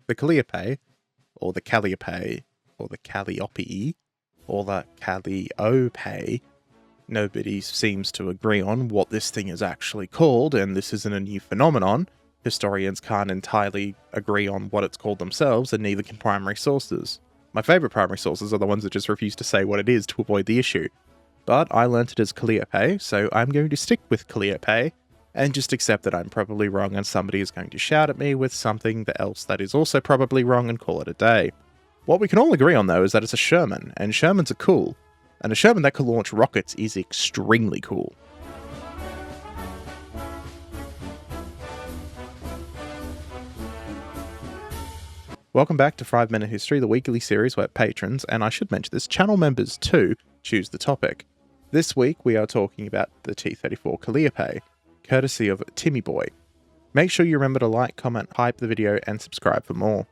The Calliope, or the Calliope, or the Calliope, or the Calliope, nobody seems to agree on what this thing is actually called, and this isn't a new phenomenon. Historians can't entirely agree on what it's called themselves, and neither can primary sources. My favourite primary sources are the ones that just refuse to say what it is to avoid the issue. But I learnt it as Calliope, so I'm going to stick with Calliope, and just accept that I'm probably wrong and somebody is going to shout at me with something else that is also probably wrong and call it a day. What we can all agree on though is that it's a Sherman, and Shermans are cool. And a Sherman that can launch rockets is extremely cool. Welcome back to 5 Minute History, the weekly series where patrons, and I should mention this, channel members too, choose the topic. This week we are talking about the T34 Calliope, courtesy of Timmy Boy. Make sure you remember to like, comment, hype the video, and subscribe for more.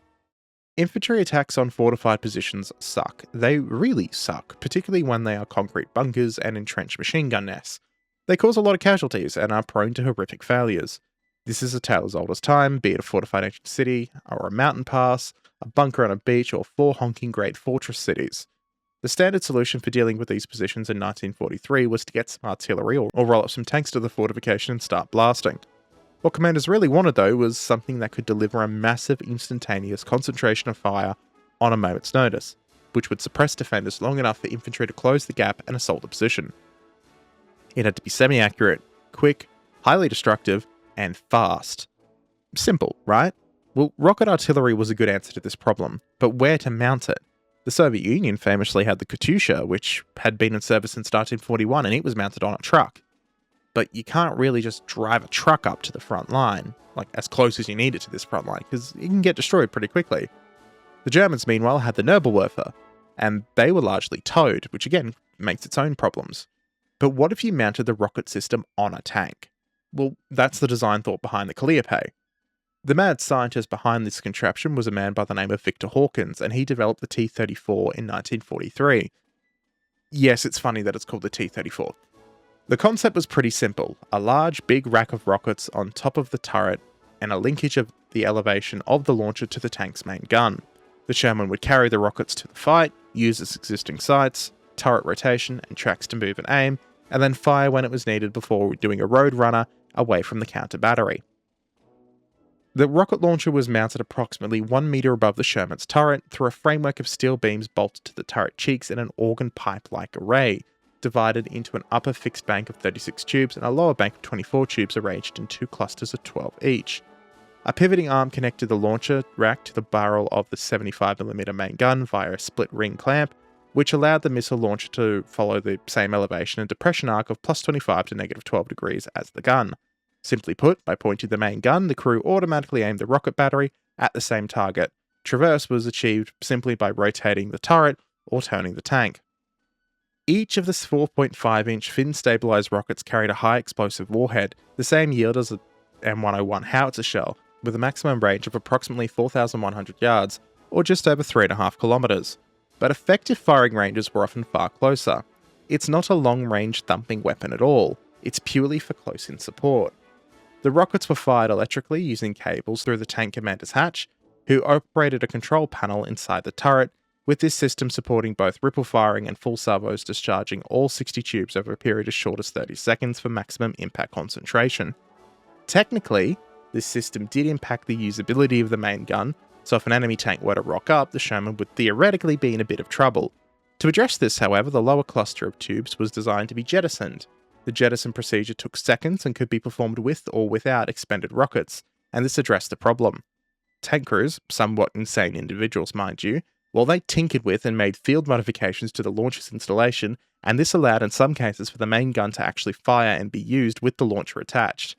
Infantry attacks on fortified positions suck. They really suck, particularly when they are concrete bunkers and entrenched machine gun nests. They cause a lot of casualties and are prone to horrific failures. This is a tale as old as time, be it a fortified ancient city, or a mountain pass, a bunker on a beach, or 4 honking great fortress cities. The standard solution for dealing with these positions in 1943 was to get some artillery or roll up some tanks to the fortification and start blasting. What commanders really wanted though was something that could deliver a massive instantaneous concentration of fire on a moment's notice, which would suppress defenders long enough for infantry to close the gap and assault the position. It had to be semi-accurate, quick, highly destructive, and fast. Simple, right? Well, rocket artillery was a good answer to this problem, but where to mount it? The Soviet Union famously had the Katyusha, which had been in service since 1941, and it was mounted on a truck. But you can't really just drive a truck up to the front line, like as close as you need it to this front line, because it can get destroyed pretty quickly. The Germans, meanwhile, had the Nobelwerfer, and they were largely towed, which again makes its own problems. But what if you mounted the rocket system on a tank? Well, that's the design thought behind the Calliope. The mad scientist behind this contraption was a man by the name of Victor Hawkins, and he developed the T34 in 1943. Yes, it's funny that it's called the T34. The concept was pretty simple, a large big rack of rockets on top of the turret and a linkage of the elevation of the launcher to the tank's main gun. The Sherman would carry the rockets to the fight, use its existing sights, turret rotation and tracks to move and aim, and then fire when it was needed before doing a road runner away from the counter battery. The rocket launcher was mounted approximately 1 meter above the Sherman's turret through a framework of steel beams bolted to the turret cheeks in an organ pipe-like array, divided into an upper fixed bank of 36 tubes and a lower bank of 24 tubes arranged in 2 clusters of 12 each. A pivoting arm connected the launcher rack to the barrel of the 75mm main gun via a split ring clamp, which allowed the missile launcher to follow the same elevation and depression arc of +25 to -12 degrees as the gun. Simply put, by pointing the main gun, the crew automatically aimed the rocket battery at the same target. Traverse was achieved simply by rotating the turret or turning the tank. Each of the 4.5-inch fin-stabilized rockets carried a high explosive warhead, the same yield as a M101 howitzer shell, with a maximum range of approximately 4,100 yards, or just over 3.5 kilometers. But effective firing ranges were often far closer. It's not a long-range thumping weapon at all, it's purely for close-in support. The rockets were fired electrically using cables through the tank commander's hatch, who operated a control panel inside the turret, with this system supporting both ripple firing and full salvos discharging all 60 tubes over a period as short as 30 seconds for maximum impact concentration. Technically, this system did impact the usability of the main gun, so if an enemy tank were to rock up, the Sherman would theoretically be in a bit of trouble. To address this, however, the lower cluster of tubes was designed to be jettisoned. The jettison procedure took seconds and could be performed with or without expended rockets, and this addressed the problem. Tank crews, somewhat insane individuals mind you, well, they tinkered with and made field modifications to the launcher's installation, and this allowed in some cases for the main gun to actually fire and be used with the launcher attached.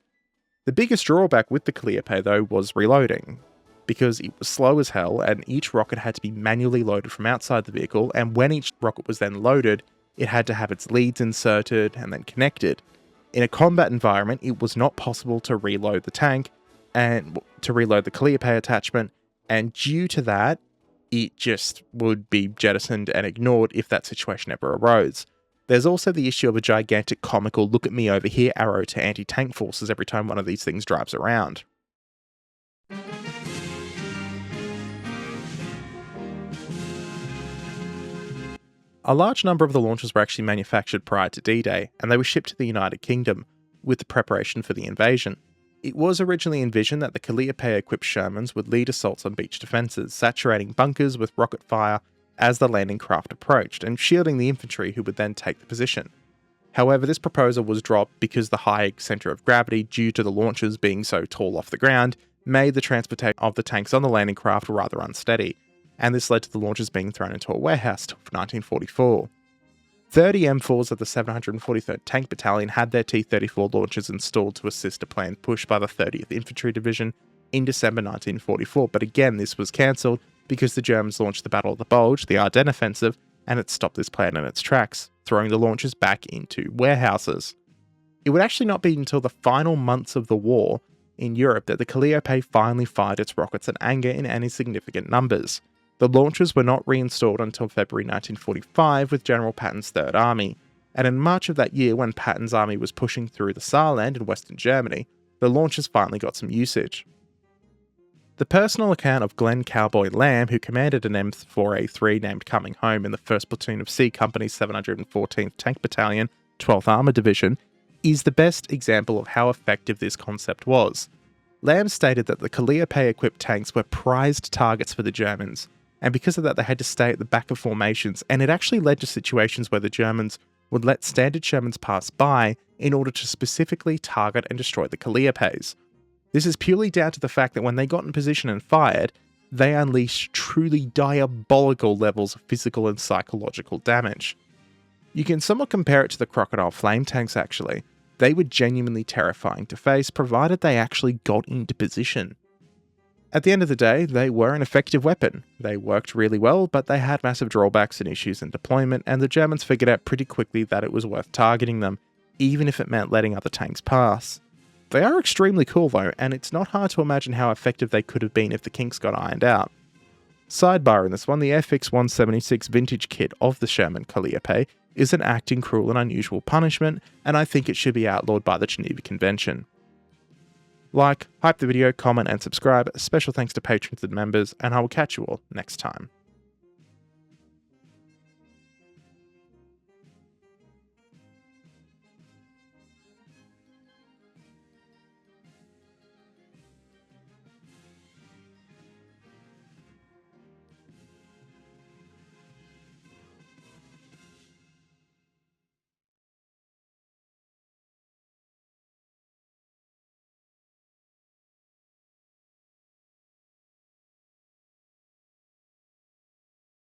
The biggest drawback with the Calliope though was reloading, because it was slow as hell and each rocket had to be manually loaded from outside the vehicle, and when each rocket was then loaded, it had to have its leads inserted and then connected. In a combat environment, it was not possible to reload the tank and to reload the Calliope attachment, and due to that, it just would be jettisoned and ignored if that situation ever arose. There's also the issue of a gigantic comical look at me over here arrow to anti-tank forces every time one of these things drives around. A large number of the launches were actually manufactured prior to D-Day, and they were shipped to the United Kingdom with the preparation for the invasion. It was originally envisioned that the Calliope-equipped Shermans would lead assaults on beach defences, saturating bunkers with rocket fire as the landing craft approached, and shielding the infantry who would then take the position. However, this proposal was dropped because the high centre of gravity, due to the launchers being so tall off the ground, made the transportation of the tanks on the landing craft rather unsteady, and this led to the launchers being thrown into a warehouse for 1944. 30 M4s of the 743rd Tank Battalion had their T34 launchers installed to assist a planned push by the 30th Infantry Division in December 1944, but again this was cancelled because the Germans launched the Battle of the Bulge, the Ardennes Offensive, and it stopped this plan in its tracks, throwing the launchers back into warehouses. It would actually not be until the final months of the war in Europe that the Calliope finally fired its rockets at anger in any significant numbers. The launchers were not reinstalled until February 1945 with General Patton's Third Army, and in March of that year, when Patton's army was pushing through the Saarland in western Germany, the launchers finally got some usage. The personal account of Glenn Cowboy Lamb, who commanded an M4A3 named Coming Home in the 1st Platoon of C Company's 714th Tank Battalion, 12th Armoured Division, is the best example of how effective this concept was. Lamb stated that the Calliope-equipped tanks were prized targets for the Germans, and because of that they had to stay at the back of formations, and it actually led to situations where the Germans would let standard Shermans pass by in order to specifically target and destroy the Calliopes. This is purely down to the fact that when they got in position and fired, they unleashed truly diabolical levels of physical and psychological damage. You can somewhat compare it to the Crocodile flame tanks actually. They were genuinely terrifying to face, provided they actually got into position. At the end of the day, they were an effective weapon. They worked really well, but they had massive drawbacks and issues in deployment, and the Germans figured out pretty quickly that it was worth targeting them, even if it meant letting other tanks pass. They are extremely cool though, and it's not hard to imagine how effective they could have been if the kinks got ironed out. Sidebar in this one, the FX-176 vintage kit of the Sherman Calliope is an act in cruel and unusual punishment, and I think it should be outlawed by the Geneva Convention. Like, hype the video, comment and subscribe. Special thanks to patrons and members, and I will catch you all next time.